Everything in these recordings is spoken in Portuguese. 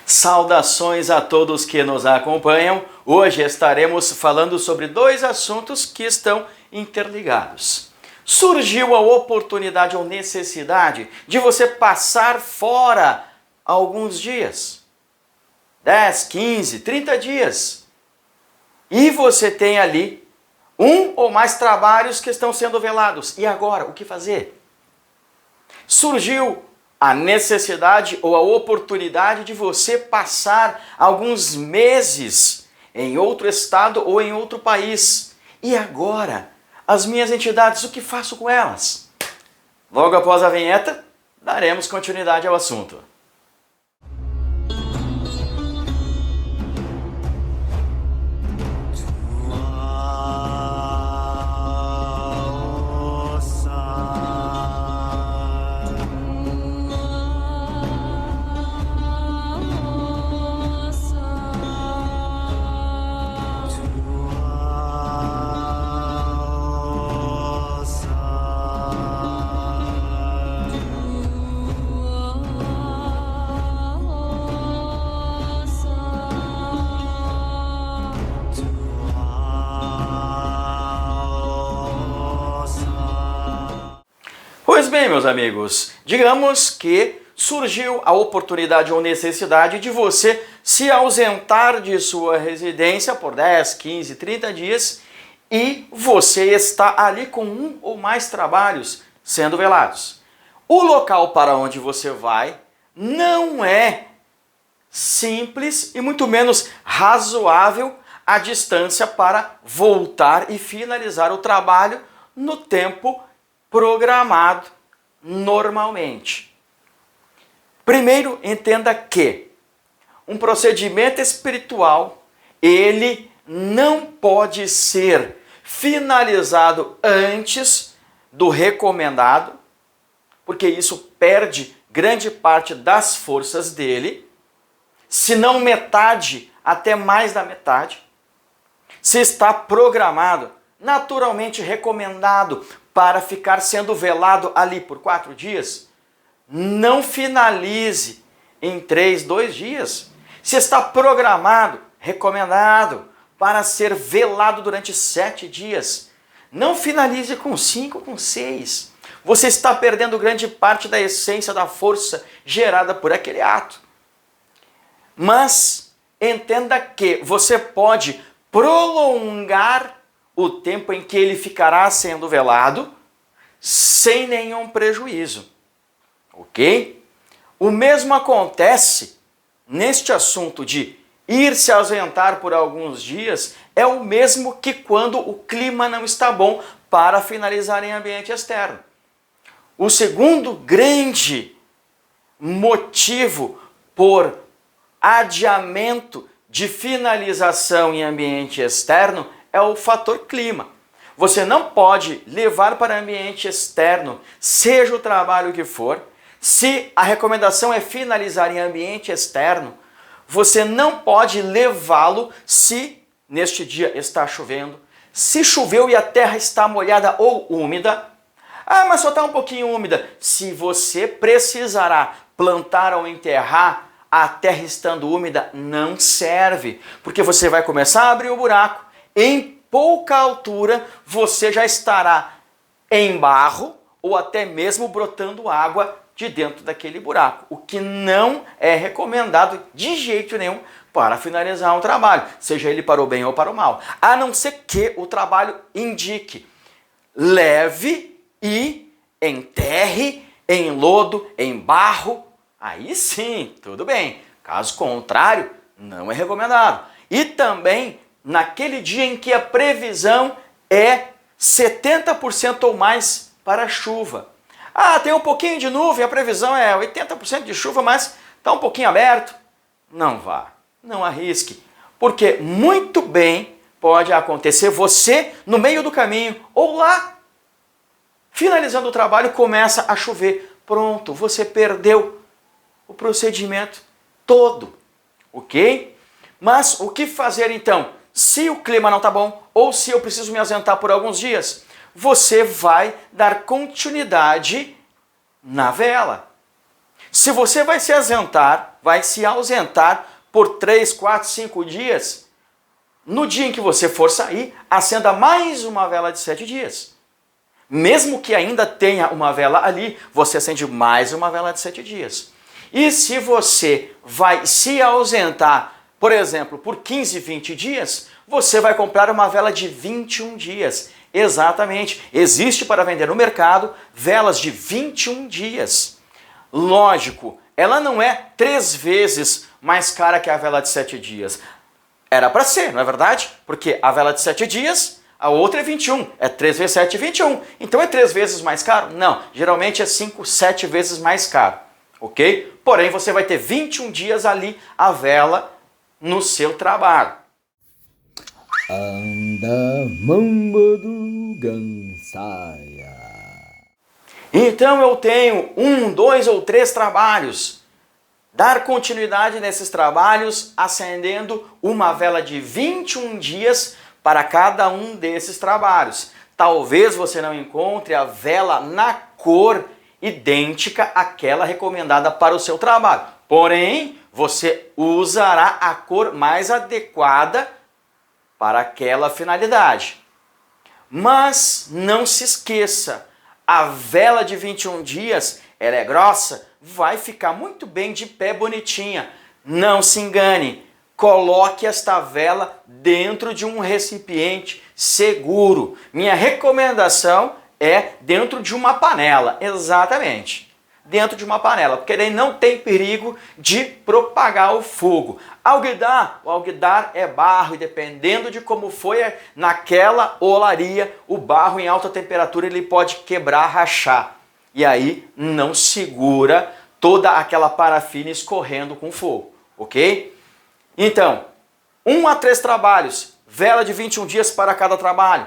Saudações a todos que nos acompanham. Hoje estaremos falando sobre dois assuntos que estão interligados. Surgiu a oportunidade ou necessidade de você passar fora alguns dias, 10, 15, 30 dias, e você tem ali um ou mais trabalhos que estão sendo velados. E agora, o que fazer? Surgiu a necessidade ou a oportunidade de você passar alguns meses em outro estado ou em outro país. E agora, as minhas entidades, o que faço com elas? Logo após a vinheta, daremos continuidade ao assunto. Pois bem, meus amigos, digamos que surgiu a oportunidade ou necessidade de você se ausentar de sua residência por 10, 15, 30 dias e você está ali com um ou mais trabalhos sendo velados. O local para onde você vai não é simples e muito menos razoável a distância para voltar e finalizar o trabalho no tempo programado normalmente. Primeiro, entenda que um procedimento espiritual, ele não pode ser finalizado antes do recomendado, porque isso perde grande parte das forças dele, se não metade, até mais da metade. Se está programado, naturalmente recomendado para ficar sendo velado ali por 4 dias, não finalize em 3, 2 dias. Se está programado, recomendado para ser velado durante 7 dias, não finalize com 5, com 6. Você está perdendo grande parte da essência da força gerada por aquele ato. Mas entenda que você pode prolongar o tempo em que ele ficará sendo velado sem nenhum prejuízo, ok? O mesmo acontece neste assunto de ir se ausentar por alguns dias, é o mesmo que quando o clima não está bom para finalizar em ambiente externo. O segundo grande motivo por adiamento de finalização em ambiente externo é o fator clima. Você não pode levar para ambiente externo, seja o trabalho que for, se a recomendação é finalizar em ambiente externo, você não pode levá-lo se neste dia está chovendo, se choveu e a terra está molhada ou úmida. Ah, mas só está um pouquinho úmida. Se você precisará plantar ou enterrar, a terra estando úmida não serve, porque você vai começar a abrir o buraco. Em pouca altura você já estará em barro ou até mesmo brotando água de dentro daquele buraco, o que não é recomendado de jeito nenhum para finalizar um trabalho, seja ele para o bem ou para o mal, a não ser que o trabalho indique leve e enterre em lodo, em barro, aí sim, tudo bem. Caso contrário, não é recomendado. E também naquele dia em que a previsão é 70% ou mais para chuva. Ah, tem um pouquinho de nuvem, a previsão é 80% de chuva, mas está um pouquinho aberto. Não vá, não arrisque, porque muito bem pode acontecer você no meio do caminho ou lá, finalizando o trabalho, começa a chover. Pronto, você perdeu o procedimento todo, ok? Mas o que fazer então? Se o clima não está bom ou se eu preciso me ausentar por alguns dias, você vai dar continuidade na vela. Se você vai se ausentar por 3, 4, 5 dias, no dia em que você for sair, acenda mais uma vela de 7 dias. Mesmo que ainda tenha uma vela ali, você acende mais uma vela de 7 dias. E se você vai se ausentar, por exemplo, por 15, 20 dias, você vai comprar uma vela de 21 dias. Exatamente. Existe para vender no mercado velas de 21 dias. Lógico, ela não é 3 vezes mais cara que a vela de 7 dias. Era para ser, não é verdade? Porque a vela de 7 dias, a outra é 21. É 3 vezes 7, 21. Então é 3 vezes mais caro? Não. Geralmente é 5, 7 vezes mais caro. Ok? Porém, você vai ter 21 dias ali a vela no seu trabalho. Anda mambo gansaya. Então eu tenho 1, 2 ou 3 trabalhos. Dar continuidade nesses trabalhos acendendo uma vela de 21 dias para cada um desses trabalhos. Talvez você não encontre a vela na cor idêntica àquela recomendada para o seu trabalho. Porém, você usará a cor mais adequada para aquela finalidade. Mas não se esqueça, a vela de 21 dias, ela é grossa, vai ficar muito bem de pé bonitinha. Não se engane, coloque esta vela dentro de um recipiente seguro. Minha recomendação é dentro de uma panela, exatamente. Dentro de uma panela, porque daí não tem perigo de propagar o fogo. O alguidar é barro e dependendo de como foi naquela olaria, o barro em alta temperatura ele pode quebrar, rachar. E aí não segura toda aquela parafina escorrendo com fogo, ok? Então, 1 a 3 trabalhos, vela de 21 dias para cada trabalho.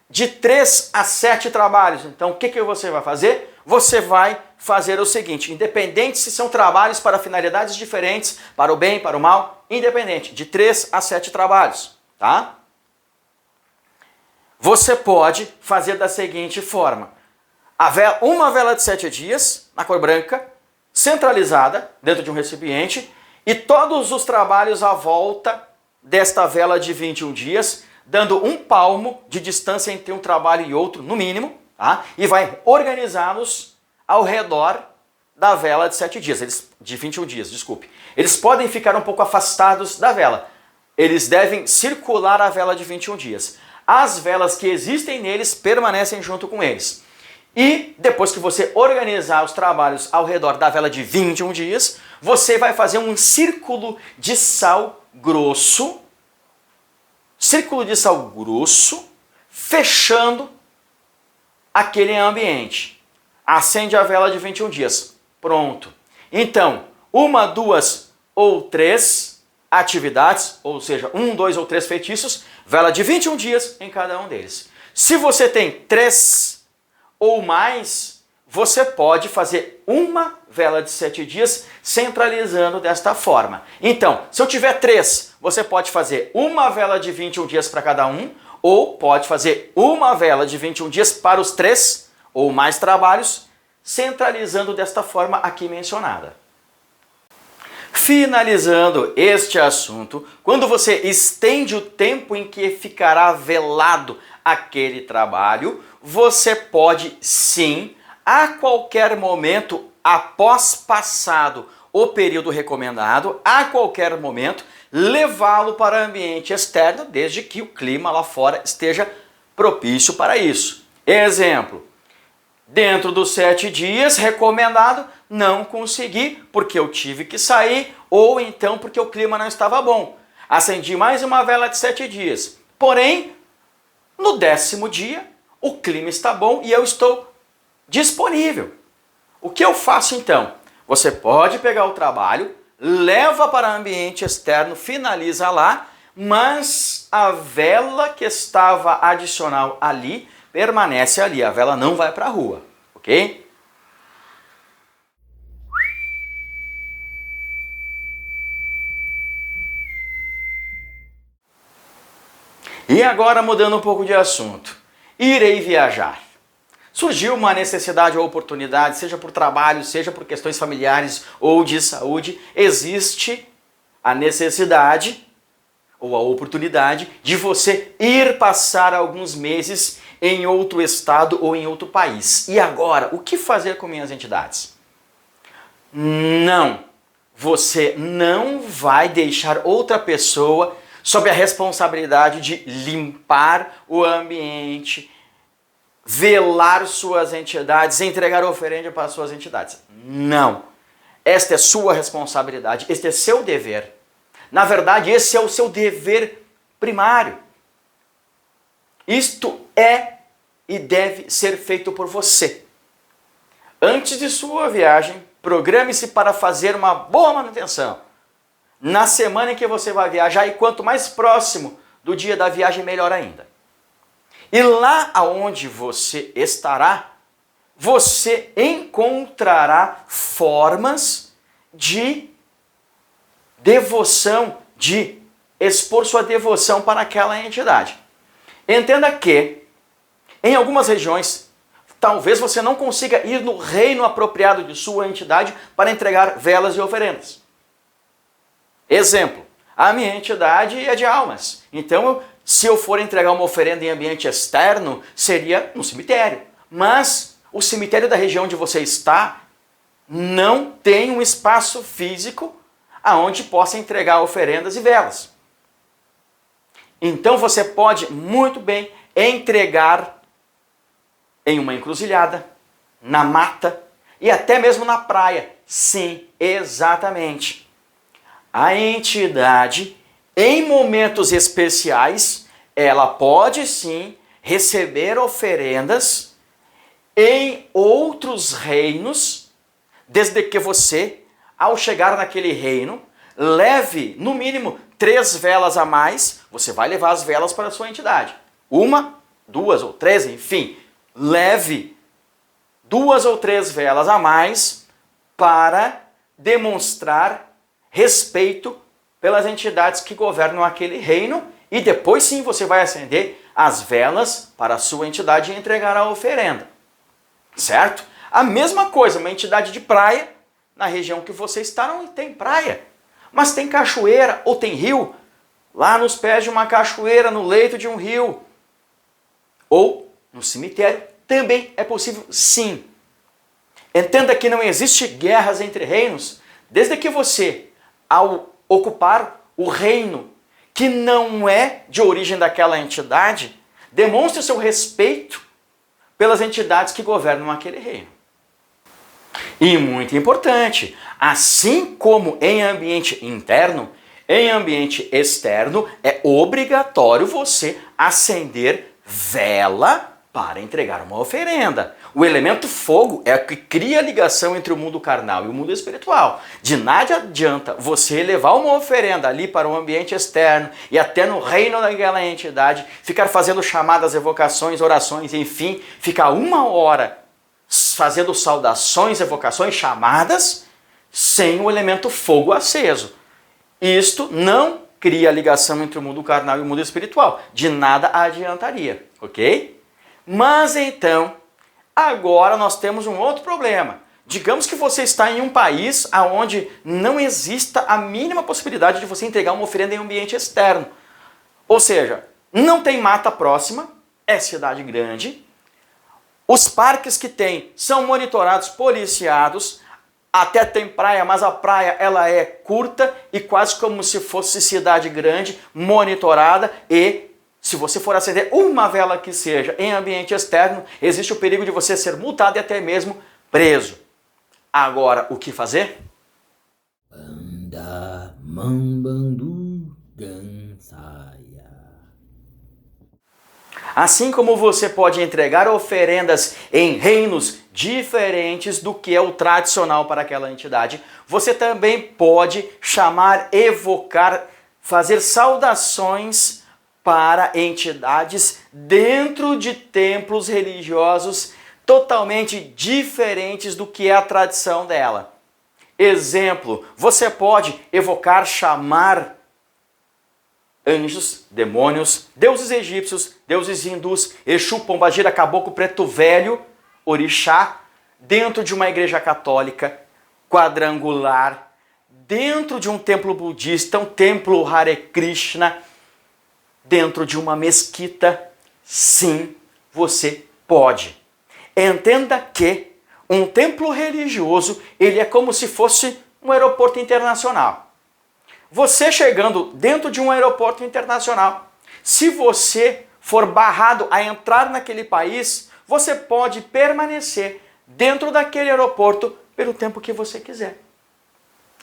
De 3 a 7 trabalhos. Então, o que você vai fazer? Você vai fazer o seguinte, independente se são trabalhos para finalidades diferentes, para o bem, para o mal, independente, de 3 a 7 trabalhos, tá? Você pode fazer da seguinte forma, uma vela de 7 dias, na cor branca, centralizada, dentro de um recipiente, e todos os trabalhos à volta desta vela de 21 dias, dando 1 palmo de distância entre um trabalho e outro, no mínimo, tá? E vai organizá-los ao redor da vela de 7 dias, de 21 dias, desculpe. Eles podem ficar um pouco afastados da vela. Eles devem circular a vela de 21 dias. As velas que existem neles permanecem junto com eles. E depois que você organizar os trabalhos ao redor da vela de 21 dias, você vai fazer um círculo de sal grosso, fechando aquele ambiente. Acende a vela de 21 dias. Pronto. Então, 1, 2 ou 3 atividades, ou seja, 1, 2 ou 3 feitiços, vela de 21 dias em cada um deles. Se você tem 3 ou mais, você pode fazer uma vela de 7 dias centralizando desta forma. Então, se eu tiver 3, você pode fazer uma vela de 21 dias para cada um, ou pode fazer uma vela de 21 dias para os 3 ou mais trabalhos, centralizando desta forma aqui mencionada. Finalizando este assunto, quando você estende o tempo em que ficará velado aquele trabalho, você pode sim, a qualquer momento, após passado o período recomendado, a qualquer momento, levá-lo para ambiente externo, desde que o clima lá fora esteja propício para isso. Exemplo, dentro dos 7 dias, recomendado, não consegui porque eu tive que sair ou então porque o clima não estava bom. Acendi mais uma vela de 7 dias. Porém, no 10º dia, o clima está bom e eu estou disponível. O que eu faço então? Você pode pegar o trabalho, leva para ambiente externo, finaliza lá, mas a vela que estava adicional ali permanece ali, a vela não vai para a rua, ok? E agora mudando um pouco de assunto, irei viajar. surgiu uma necessidade ou oportunidade, seja por trabalho, seja por questões familiares ou de saúde, existe a necessidade ou a oportunidade de você ir passar alguns meses em outro estado ou em outro país. E agora, o que fazer com minhas entidades? Não, você não vai deixar outra pessoa sob a responsabilidade de limpar o ambiente, velar suas entidades, entregar oferenda para suas entidades. Não. Esta é sua responsabilidade, este é seu dever. Na verdade, esse é o seu dever primário. Isto é e deve ser feito por você. Antes de sua viagem, programe-se para fazer uma boa manutenção. Na semana em que você vai viajar, e quanto mais próximo do dia da viagem, melhor ainda. E lá aonde você estará, você encontrará formas de devoção, de expor sua devoção para aquela entidade. Entenda que, em algumas regiões, talvez você não consiga ir no reino apropriado de sua entidade para entregar velas e oferendas. Exemplo, a minha entidade é de almas. Então, se eu for entregar uma oferenda em ambiente externo, seria no cemitério. Mas o cemitério da região onde você está não tem um espaço físico aonde possa entregar oferendas e velas. Então você pode muito bem entregar em uma encruzilhada, na mata e até mesmo na praia. Sim, exatamente. A entidade, em momentos especiais, ela pode sim receber oferendas em outros reinos, desde que você, ao chegar naquele reino, leve no mínimo 3 velas a mais. Você vai levar as velas para a sua entidade. 1, 2 ou 3, enfim. Leve 2 ou 3 velas a mais para demonstrar respeito pelas entidades que governam aquele reino, e depois sim você vai acender as velas para a sua entidade e entregar a oferenda. Certo? A mesma coisa, uma entidade de praia, na região que você está não tem praia, mas tem cachoeira ou tem rio, lá nos pés de uma cachoeira, no leito de um rio, ou no cemitério, também é possível sim. Entenda que não existe guerras entre reinos, desde que você, ao ocupar o reino que não é de origem daquela entidade, demonstre o seu respeito pelas entidades que governam aquele reino. E muito importante, assim como em ambiente interno, em ambiente externo é obrigatório você acender vela para entregar uma oferenda. O elemento fogo é o que cria a ligação entre o mundo carnal e o mundo espiritual. De nada adianta você levar uma oferenda ali para um ambiente externo e até no reino daquela entidade, ficar fazendo chamadas, evocações, orações, enfim, ficar 1 hora fazendo saudações, evocações, chamadas, sem o elemento fogo aceso. Isto não cria ligação entre o mundo carnal e o mundo espiritual. De nada adiantaria, ok? Mas então, agora nós temos um outro problema. Digamos que você está em um país onde não exista a mínima possibilidade de você entregar uma oferenda em ambiente externo. Ou seja, não tem mata próxima, é cidade grande, os parques que tem são monitorados, policiados, até tem praia, mas a praia ela é curta e quase como se fosse cidade grande, monitorada, e se você for acender uma vela que seja em ambiente externo, existe o perigo de você ser multado e até mesmo preso. Agora, o que fazer? Anda mambandu gansaya. Assim como você pode entregar oferendas em reinos diferentes do que é o tradicional para aquela entidade, você também pode chamar, evocar, fazer saudações para entidades dentro de templos religiosos totalmente diferentes do que é a tradição dela. Exemplo, você pode evocar, chamar anjos, demônios, deuses egípcios, deuses hindus, Exu, Pombagira, Caboclo, Preto Velho, orixá dentro de uma igreja católica quadrangular, dentro de um templo budista, um templo Hare Krishna, dentro de uma mesquita, sim, você pode. Entenda que um templo religioso, ele é como se fosse um aeroporto internacional. Você chegando dentro de um aeroporto internacional, se você for barrado a entrar naquele país, você pode permanecer dentro daquele aeroporto pelo tempo que você quiser.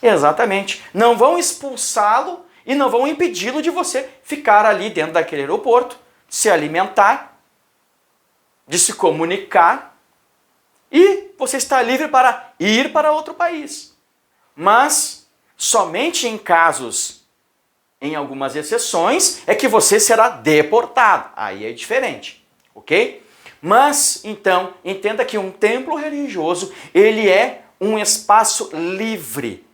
Exatamente. Não vão expulsá-lo e não vão impedi-lo de você ficar ali dentro daquele aeroporto, se alimentar, de se comunicar, e você está livre para ir para outro país. Mas somente em casos, em algumas exceções, é que você será deportado. Aí é diferente, ok? Mas, então, entenda que um templo religioso, ele é um espaço livre.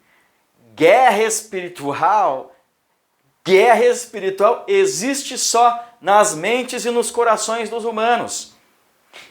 Guerra espiritual existe só nas mentes e nos corações dos humanos.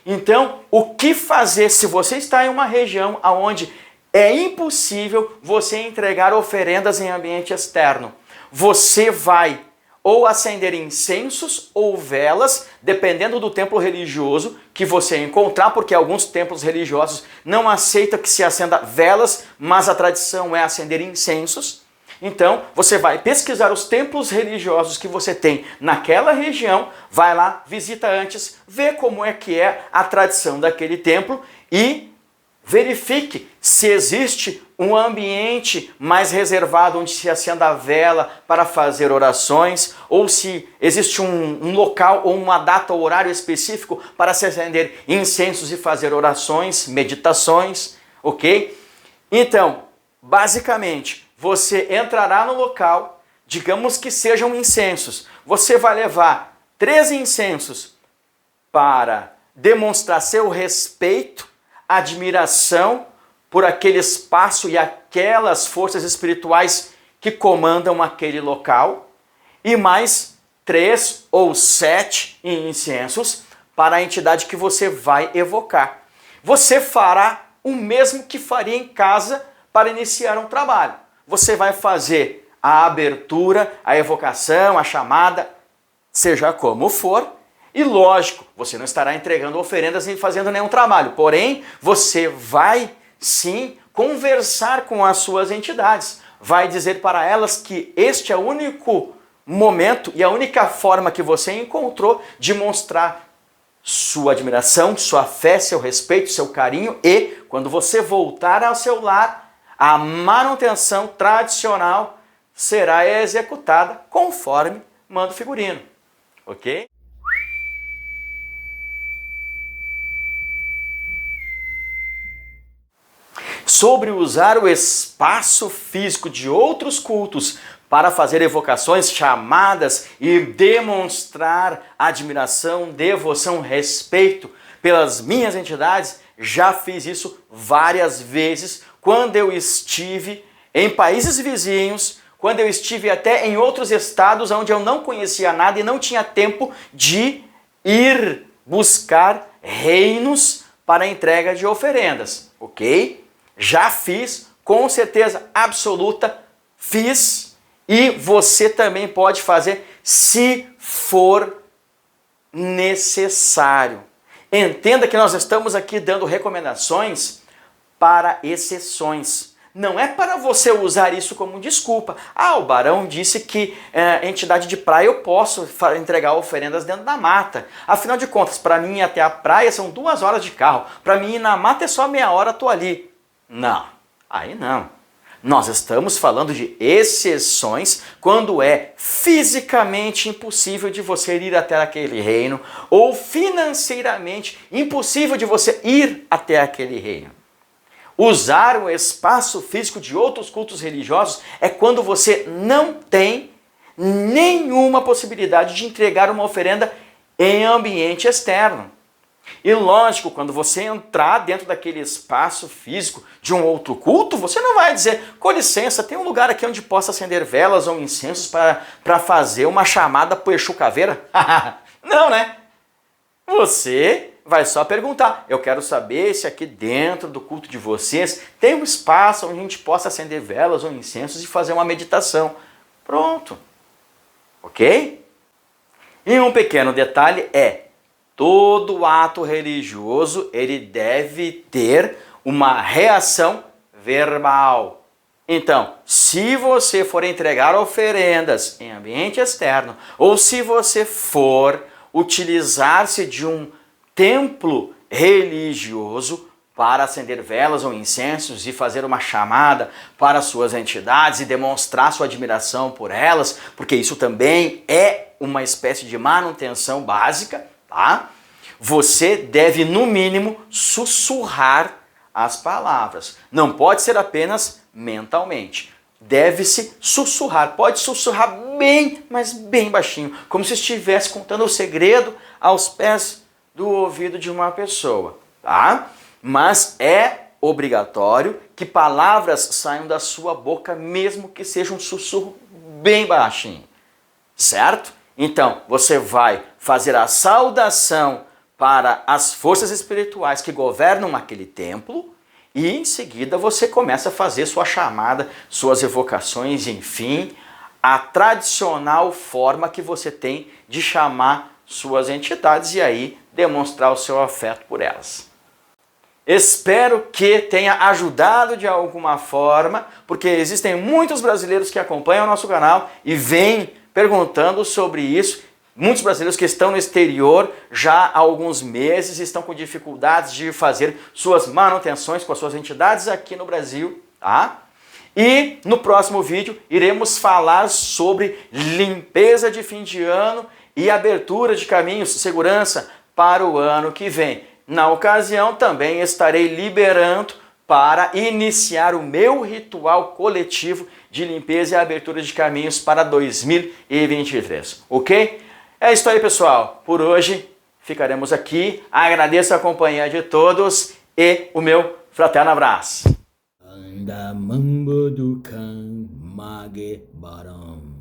Então, o que fazer se você está em uma região onde é impossível você entregar oferendas em ambiente externo? Você vai ou acender incensos ou velas, dependendo do templo religioso que você encontrar, porque alguns templos religiosos não aceitam que se acenda velas, mas a tradição é acender incensos. Então, você vai pesquisar os templos religiosos que você tem naquela região, vai lá, visita antes, vê como é que é a tradição daquele templo e verifique se existe um ambiente mais reservado onde se acenda a vela para fazer orações, ou se existe um local ou uma data ou horário específico para se acender incensos e fazer orações, meditações, ok? Então, basicamente, você entrará no local, digamos que sejam incensos. Você vai levar 3 incensos para demonstrar seu respeito, admiração por aquele espaço e aquelas forças espirituais que comandam aquele local, e mais 3 ou 7 incensos para a entidade que você vai evocar. Você fará o mesmo que faria em casa para iniciar um trabalho. Você vai fazer a abertura, a evocação, a chamada, seja como for, e lógico, você não estará entregando oferendas nem fazendo nenhum trabalho, porém, você vai sim conversar com as suas entidades, vai dizer para elas que este é o único momento e a única forma que você encontrou de mostrar sua admiração, sua fé, seu respeito, seu carinho, e quando você voltar ao seu lar, a manutenção tradicional será executada conforme manda o figurino, ok? Sobre usar o espaço físico de outros cultos para fazer evocações, chamadas e demonstrar admiração, devoção, respeito pelas minhas entidades, já fiz isso várias vezes quando eu estive em países vizinhos, quando eu estive até em outros estados onde eu não conhecia nada e não tinha tempo de ir buscar reinos para a entrega de oferendas, ok? Já fiz, com certeza absoluta, fiz, e você também pode fazer se for necessário. Entenda que nós estamos aqui dando recomendações para exceções. Não é para você usar isso como desculpa. Ah, o Barão disse que entidade de praia eu posso entregar oferendas dentro da mata. Afinal de contas, para mim ir até a praia são 2 horas de carro. Para mim ir na mata é só meia hora, estou ali. Não, aí não. Nós estamos falando de exceções quando é fisicamente impossível de você ir até aquele reino ou financeiramente impossível de você ir até aquele reino. Usar o espaço físico de outros cultos religiosos é quando você não tem nenhuma possibilidade de entregar uma oferenda em ambiente externo. E lógico, quando você entrar dentro daquele espaço físico de um outro culto, você não vai dizer, com licença, tem um lugar aqui onde possa acender velas ou incensos para fazer uma chamada pro Exu Caveira? Não, né? Você vai só perguntar, eu quero saber se aqui dentro do culto de vocês tem um espaço onde a gente possa acender velas ou incensos e fazer uma meditação. Pronto. Ok? E um pequeno detalhe é, todo ato religioso ele deve ter uma reação verbal. Então, se você for entregar oferendas em ambiente externo, ou se você for utilizar-se de um templo religioso para acender velas ou incensos e fazer uma chamada para suas entidades e demonstrar sua admiração por elas, porque isso também é uma espécie de manutenção básica, tá? Você deve, no mínimo, sussurrar as palavras. Não pode ser apenas mentalmente. Deve-se sussurrar. Pode sussurrar bem, mas bem baixinho, como se estivesse contando o segredo aos pés do ouvido de uma pessoa, tá? Mas é obrigatório que palavras saiam da sua boca, mesmo que seja um sussurro bem baixinho, certo? Então, você vai fazer a saudação para as forças espirituais que governam aquele templo e em seguida você começa a fazer sua chamada, suas evocações, enfim, a tradicional forma que você tem de chamar suas entidades e aí demonstrar o seu afeto por elas. Espero que tenha ajudado de alguma forma, porque existem muitos brasileiros que acompanham o nosso canal e vêm perguntando sobre isso. Muitos brasileiros que estão no exterior já há alguns meses estão com dificuldades de fazer suas manutenções com as suas entidades aqui no Brasil, tá? E no próximo vídeo iremos falar sobre limpeza de fim de ano e abertura de caminhos, segurança para o ano que vem. Na ocasião também estarei liberando para iniciar o meu ritual coletivo de limpeza e abertura de caminhos para 2023, ok? É isso aí, pessoal. Por hoje ficaremos aqui. Agradeço a companhia de todos e o meu fraterno abraço. Anda mambo dukan mage baram.